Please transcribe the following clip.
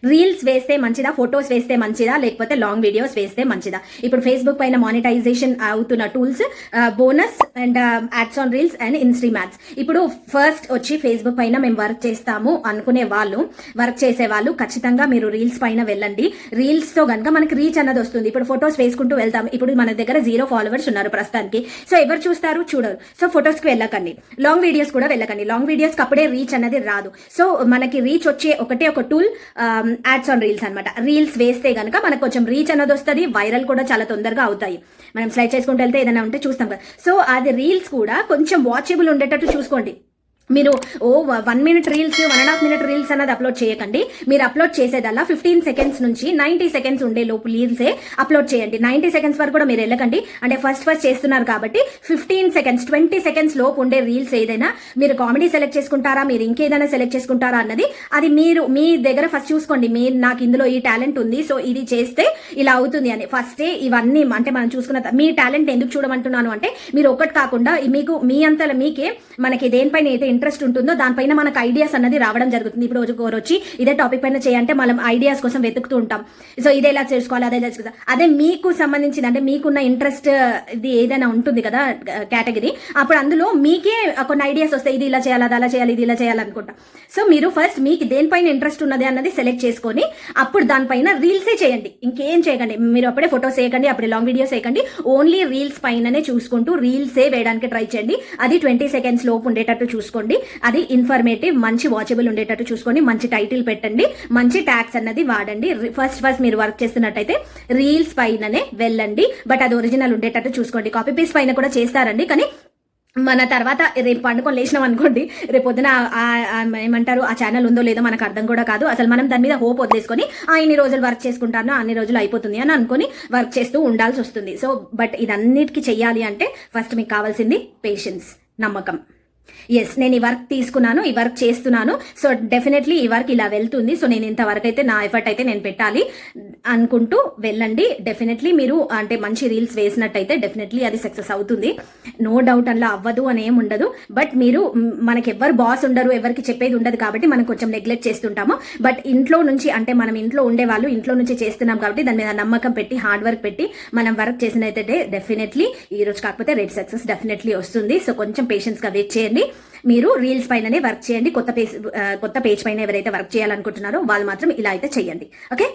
Reels వేస్తే మంచిదా, photos వేస్తే మంచిదా, లేకపోతే లాంగ్ వీడియోస్ వేస్తే మంచిదా? ఇప్పుడు ఫేస్బుక్ పైన మానిటైజేషన్ అవుతున్న tools bonus and ads on reels and in stream ads. ఇప్పుడు ఫస్ట్ వచ్చి ఫేస్బుక్ పైన మేము వర్క్ చేస్తాము అనుకునే వాళ్ళు, వర్క్ చేసే వాళ్ళు ఖచ్చితంగా మీరు రీల్స్ పైన వెళ్ళండి. రీల్స్ తో కనుక మనకి రీచ్ అన్నది వస్తుంది. ఇప్పుడు ఫొటోస్ వేసుకుంటూ వెళ్తాం. ఇప్పుడు మన దగ్గర 0 ఫాలోవర్స్ ఉన్నారు ప్రస్తుతానికి. సో ఎవరు చూస్తారు? చూడరు. సో ఫొటోస్ కి వెళ్ళకండి, లాంగ్ వీడియోస్ కూడా వెళ్ళకండి. లాంగ్ వీడియోస్ కి అప్పుడే రీచ్ అనేది రాదు. సో మనకి రీచ్ వచ్చే ఒకటే ఒక టూల్ యాడ్స్ ఆన్ రీల్స్ అనమాట. రీల్స్ వేస్తే గనక మనకు కొంచెం రీచ్ అన్నది వస్తుంది, వైరల్ కూడా చాలా తొందరగా అవుతాయి. మనం స్లైడ్ చేసుకుంటూ వెళ్తే ఏదైనా ఉంటే చూస్తాం కదా. సో అది రీల్స్ కూడా కొంచెం వాచబుల్ ఉండేటట్టు చూసుకోండి. మీరు 1 మినిట్ రీల్స్ 1.5 మినిట్ రీల్స్ అన్నది అప్లోడ్ చేయకండి. మీరు అప్లోడ్ చేసేదల్లా 15 సెకండ్స్ నుంచి 90 సెకండ్స్ ఉండే లోపు రీల్సే అప్లోడ్ చేయండి. 90 సెకండ్స్ వరకు కూడా మీరు వెళ్ళకండి. అంటే ఫస్ట్ చేస్తున్నారు కాబట్టి 15 సెకండ్స్ 20 సెకండ్స్ లోపు ఉండే రీల్స్ ఏదైనా మీరు కామెడీ సెలెక్ట్ చేసుకుంటారా, మీరు ఇంకేదైనా సెలెక్ట్ చేసుకుంటారా అన్నది అది మీరు మీ దగ్గర ఫస్ట్ చూసుకోండి. నాకు ఇందులో ఈ టాలెంట్ ఉంది, సో ఇది చేస్తే ఇలా అవుతుంది అని ఫస్టే ఇవన్నీ అంటే మనం చూసుకున్న మీ టాలెంట్ ఎందుకు చూడమంటున్నాను అంటే మీరు ఒక్కటి కాకుండా మీకు మీ అంతలో మీకే మనకి దేనిపైన అయితే ఇంట్రెస్ట్ ఉంటుందో దానిపైన మనకు ఐడియాస్ అన్నది రావడం జరుగుతుంది. ఇప్పుడు ఒకరు వచ్చి ఇదే టాపిక్ పైన చేయంటే మనం ఐడియాస్ కోసం వెతుకుతూ ఉంటాం. సో ఇదే ఎలా చేసుకోవాలి, అదే చేసుకోవాలి. అదే మీకు సంబంధించిన అంటే మీకున్న ఇంట్రెస్ట్ ఇది ఏదైనా ఉంటుంది కదా కేటగిరీ, అప్పుడు అందులో మీకే కొన్ని ఐడియాస్ వస్తాయి. ఇది ఇలా చేయాలి, అది అలా చేయాలి, ఇది ఇలా చేయాలనుకుంటా. సో మీరు ఫస్ట్ మీకు దేనిపైన ఇంట్రెస్ట్ ఉన్నది అన్నది సెలెక్ట్ చేసుకొని అప్పుడు దానిపైన రీల్సే చేయండి, ఇంకేం చేయకండి. మీరు అప్పుడే ఫొటోస్ వేయకండి, అప్పుడే లాంగ్ వీడియోస్ వేయకండి. ఓన్లీ రీల్స్ పైననే చూసుకుంటూ రీల్సే వేయడానికి ట్రై చేయండి. అది 20 సెకండ్స్ లోపు ఉండేటట్టు చూసుకోండి. అది ఇన్ఫర్మేటివ్, మంచి వాచబుల్ ఉండేటట్టు చూసుకొని మంచి టైటిల్ పెట్టండి, మంచి ట్యాగ్స్ అన్నది వాడండి. ఫస్ట్ మీరు వర్క్ చేస్తున్నట్టయితే రీల్స్ పైననే వెళ్ళండి, బట్ అది ఒరిజినల్ ఉండేటట్టు చూసుకోండి. కాపీ పేస్ట్ పైన కూడా చేస్తారండి, కానీ మన తర్వాత రేపు పండుకొని లేచినాం అనుకోండి, రేపు పొద్దున ఏమంటారు ఆ ఛానల్ ఉందో లేదో మనకు అర్థం కూడా కాదు. అసలు మనం దాని మీద హోప్ వదిలేసుకొని ఇన్ని రోజులు వర్క్ చేసుకుంటాను, అన్ని రోజులు అయిపోతుంది అని అనుకుని వర్క్ చేస్తూ ఉండాల్సి వస్తుంది. సో బట్ ఇదన్నిటికీ చెయ్యాలి అంటే ఫస్ట్ మీకు కావాల్సింది పేషెన్స్, నమ్మకం. ఎస్, నేను ఈ వర్క్ తీసుకున్నాను, ఈ వర్క్ చేస్తున్నాను, సో డెఫినెట్లీ ఈ వర్క్ ఇలా వెళ్తుంది, సో నేను ఇంతవరకు అయితే నా ఎఫర్ట్ అయితే నేను పెట్టాలి అనుకుంటూ వెళ్ళండి. డెఫినెట్లీ మీరు అంటే మంచి రీల్స్ వేసినట్టయితే డెఫినెట్లీ అది సక్సెస్ అవుతుంది. నో డౌట్ అలా అవ్వదు అని ఏం ఉండదు. బట్ మీరు మనకి ఎవరు బాస్ ఉండరు, ఎవరికి చెప్పేది ఉండదు కాబట్టి మనం కొంచెం నెగ్లెక్ట్ చేస్తుంటాము. బట్ ఇంట్లో నుంచి అంటే మనం ఇంట్లో ఉండే వాళ్ళు ఇంట్లో నుంచి చేస్తున్నాం కాబట్టి దాని మీద నమ్మకం పెట్టి హార్డ్ వర్క్ పెట్టి మనం వర్క్ చేసినట్టయితే డెఫినెట్లీ ఈ రోజు కాకపోతే రేపు సక్సెస్ డెఫినెట్లీ వస్తుంది. సో కొంచెం పేషెన్స్ గా వెయిట్ చేయండి. మీరు రీల్స్ పైననే వర్క్ చేయండి. కొత్త పేజ్ పైన ఎవరైతే వర్క్ చేయాలనుకుంటున్నారో వాళ్ళు మాత్రం ఇలా అయితే చేయండి. ఓకే.